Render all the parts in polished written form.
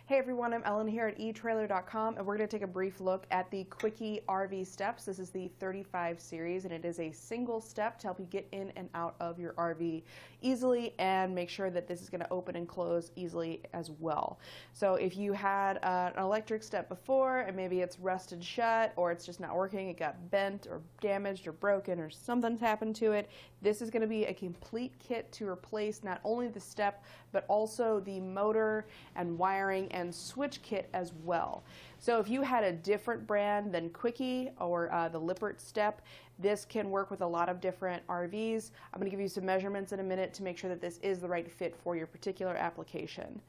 Hey everyone, I'm Ellen here at etrailer.com, and we're going to take a brief look at the Kwikee RV Steps. This is the 35 series, and it is a single step to help you get in and out of your RV easily and make sure that this is going to open and close easily as well. So if you had an electric step before and maybe it's rusted shut or it's just not working, it got bent or damaged or broken or something's happened to it, this is going to be a complete kit to replace not only the step but also the motor and wiring and switch kit as well. So if you had a different brand than Kwikee or the Lippert step, this can work with a lot of different RVs. I'm going to give you some measurements in a minute to make sure that this is the right fit for your particular application.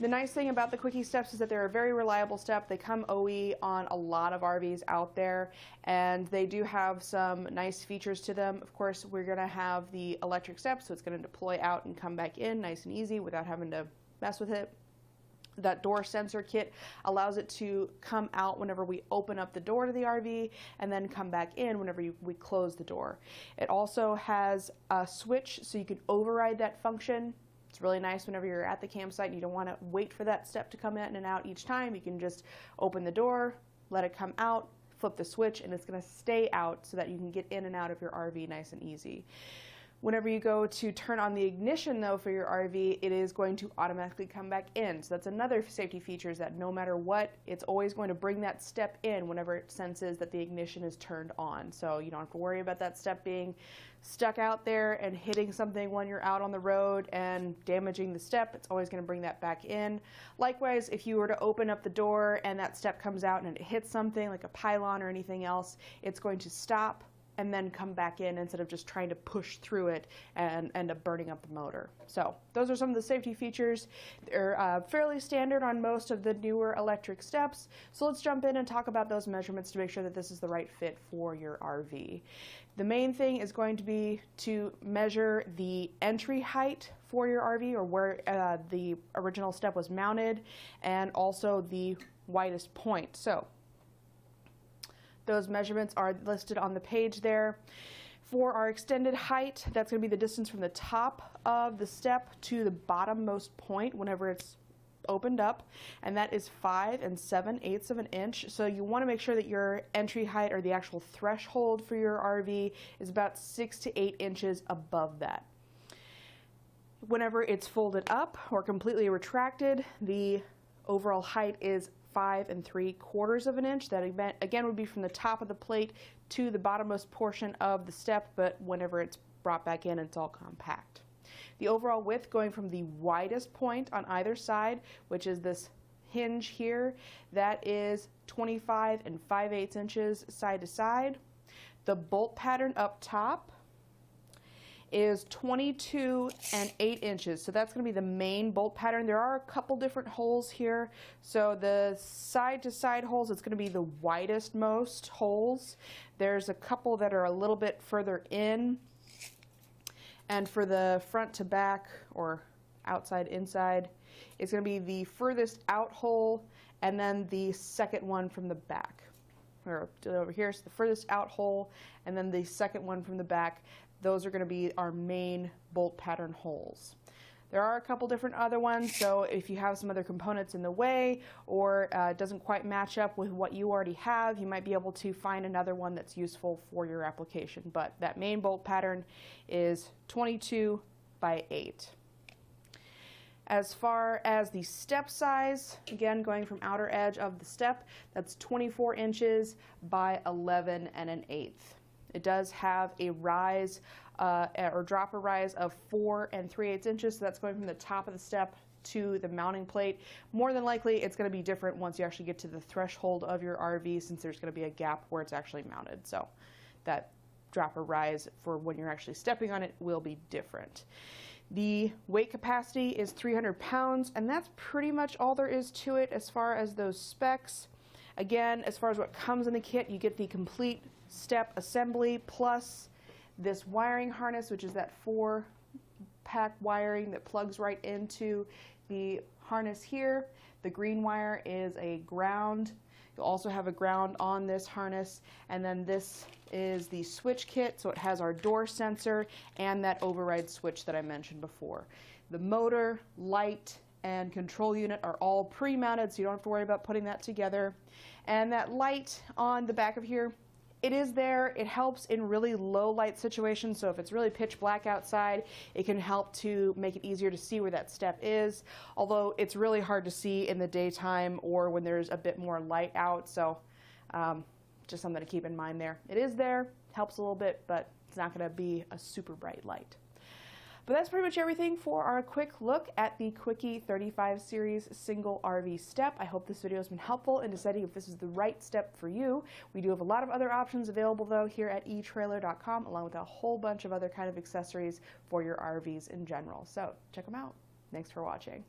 The nice thing about the Kwikee steps is that they're a very reliable step. They come OE on a lot of RVs out there, and they do have some nice features to them. Of course, we're going to have the electric step, so it's going to deploy out and come back in nice and easy without having to mess with it. That door sensor kit allows it to come out whenever we open up the door to the RV and then come back in whenever we close the door. It also has a switch so you can override that function. It's really nice whenever you're at the campsite and you don't want to wait for that step to come in and out each time. You can just open the door, let it come out, flip the switch, and it's going to stay out so that you can get in and out of your RV nice and easy. Whenever you go to turn on the ignition though for your RV, it is going to automatically come back in. So that's another safety feature, is that no matter what, it's always going to bring that step in whenever it senses that the ignition is turned on. So you don't have to worry about that step being stuck out there and hitting something when you're out on the road and damaging the step. It's always going to bring that back in. Likewise, if you were to open up the door and that step comes out and it hits something like a pylon or anything else, it's going to stop and then come back in instead of just trying to push through it and end up burning up the motor. So those are some of the safety features. They're fairly standard on most of the newer electric steps. So let's jump in and talk about those measurements to make sure that this is the right fit for your RV. The main thing is going to be to measure the entry height for your RV, or where the original step was mounted, and also the widest point. So those measurements are listed on the page there. For our extended height, that's going to be the distance from the top of the step to the bottommost point whenever it's opened up, and that is 5 7/8 of an inch. So you want to make sure that your entry height, or the actual threshold for your RV, is about 6 to 8 inches above that. Whenever it's folded up or completely retracted, the overall height is 5 3/4 of an inch. That again would be from the top of the plate to the bottommost portion of the step, but whenever it's brought back in, it's all compact. The overall width, going from the widest point on either side, which is this hinge here, that is 25 5/8 inches side to side. The bolt pattern up top is 22 8 inches. So that's going to be the main bolt pattern. There are a couple different holes here. So the side to side holes, it's going to be the widest most holes. There's a couple that are a little bit further in. And for the front to back, or outside inside, it's going to be the furthest out hole and then the second one from the back. Or over here, so the furthest out hole and then the second one from the back. Those are going to be our main bolt pattern holes. There are a couple different other ones, so if you have some other components in the way, or it doesn't quite match up with what you already have, you might be able to find another one that's useful for your application. But that main bolt pattern is 22 by 8. As far as the step size, again going from outer edge of the step, that's 24 inches by 11 1/8. It does have a rise or dropper rise of 4 3/8 inches, so that's going from the top of the step to the mounting plate. More than likely, it's going to be different once you actually get to the threshold of your RV, since there's going to be a gap where it's actually mounted. So that dropper rise for when you're actually stepping on it will be different. The weight capacity is 300 pounds, and that's pretty much all there is to it as far as those specs. Again, as far as what comes in the kit, you get the complete step assembly plus this wiring harness, which is that 4-pack wiring that plugs right into the harness here. The green wire is a ground. You'll also have a ground on this harness, and then this is the switch kit, so it has our door sensor and that override switch that I mentioned before. The motor, light, and control unit are all pre-mounted, so you don't have to worry about putting that together. And that light on the back of here, it is there. It helps in really low light situations, so if it's really pitch black outside, it can help to make it easier to see where that step is, although it's really hard to see in the daytime or when there's a bit more light out, so just something to keep in mind there. It is there, helps a little bit, but it's not going to be a super bright light. But that's pretty much everything for our quick look at the Kwikee 35 series single RV step. I hope this video has been helpful in deciding if this is the right step for you. We do have a lot of other options available though here at etrailer.com, along with a whole bunch of other kind of accessories for your RVs in general. So check them out. Thanks for watching.